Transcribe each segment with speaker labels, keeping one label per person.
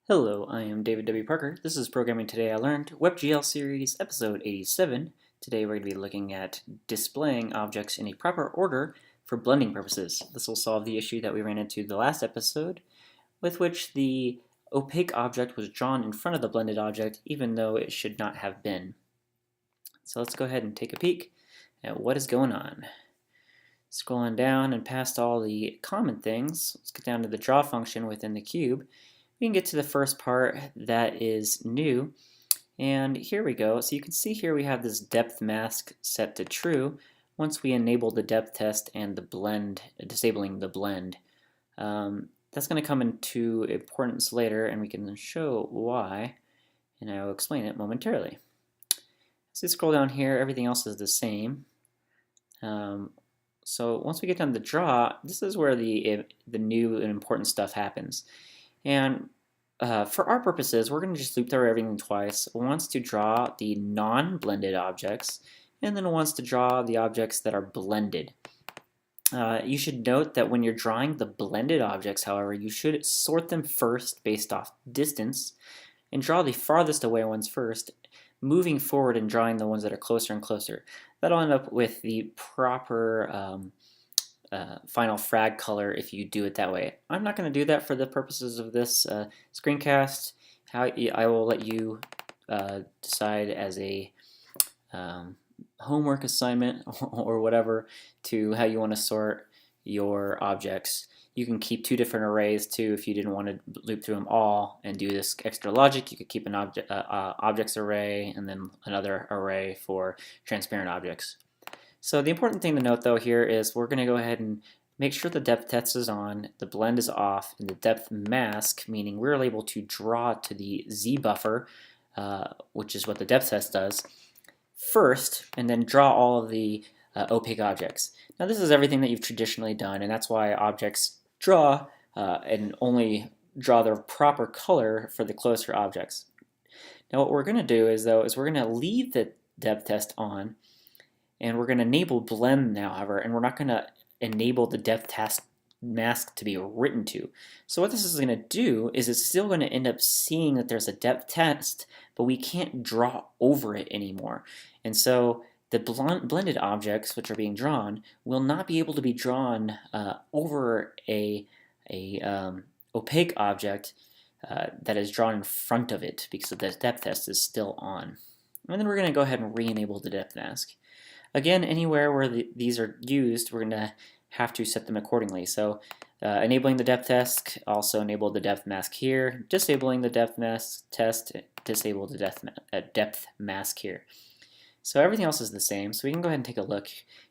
Speaker 1: Hello, I am David W. Parker. This is Programming Today I Learned, WebGL Series, Episode 87. Today we're going to be looking at displaying objects in a proper order for blending purposes. This will solve the issue that we ran into the last episode, with which the opaque object was drawn in front of the blended object, even though it should not have been. So let's go ahead and take a peek at what is going on. Scrolling down and past all the common things, let's get down to the draw function within the cube. We can get to the first part that is new, and here we go. So you can see here we have this depth mask set to true once we enable the depth test and the blend, disabling the blend. That's going to come into importance later, and we can show why, and I will explain it momentarily. So scroll down here, everything else is the same. So once we get down to draw, this is where the new and important stuff happens. And for our purposes, we're going to just loop through everything twice. Once to draw the non-blended objects, and then once to draw the objects that are blended. You should note that when you're drawing the blended objects, however, you should sort them first based off distance, and draw the farthest away ones first, moving forward and drawing the ones that are closer and closer. That'll end up with the proper final frag color if you do it that way. I'm not going to do that for the purposes of this screencast. I will let you decide as a homework assignment or whatever to how you want to sort your objects. You can keep two different arrays too if you didn't want to loop through them all and do this extra logic. You could keep an objects array and then another array for transparent objects. So the important thing to note though here is we're going to go ahead and make sure the depth test is on, the blend is off, and the depth mask, meaning we're able to draw to the Z buffer, which is what the depth test does, first, and then draw all of the opaque objects. Now this is everything that you've traditionally done, and that's why objects draw and only draw their proper color for the closer objects. Now what we're going to do is we're going to leave the depth test on, and we're going to enable blend now, however, and we're not going to enable the depth test mask to be written to. So what this is going to do is it's still going to end up seeing that there's a depth test, but we can't draw over it anymore. And so the blended objects which are being drawn will not be able to be drawn over a opaque object that is drawn in front of it because the depth test is still on. And then we're going to go ahead and re-enable the depth mask. Again, anywhere where these are used, we're going to have to set them accordingly. So enabling the depth test, also enable the depth mask here. Disabling the depth mask test, disable the depth mask here. So everything else is the same, so we can go ahead and take a look.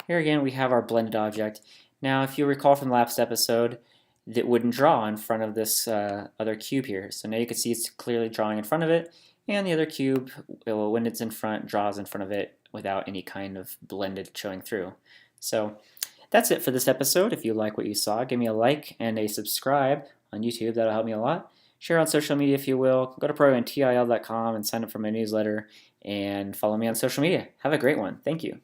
Speaker 1: Here again we have our blended object. Now if you recall from the last episode, that wouldn't draw in front of this other cube here. So now you can see it's clearly drawing in front of it, and the other cube, when it's in front, draws in front of it without any kind of blended showing through. So that's it for this episode. If you like what you saw, give me a like and a subscribe on YouTube. That'll help me a lot. Share on social media if you will. Go to ProgrammingTIL.com and sign up for my newsletter and follow me on social media. Have a great one. Thank you.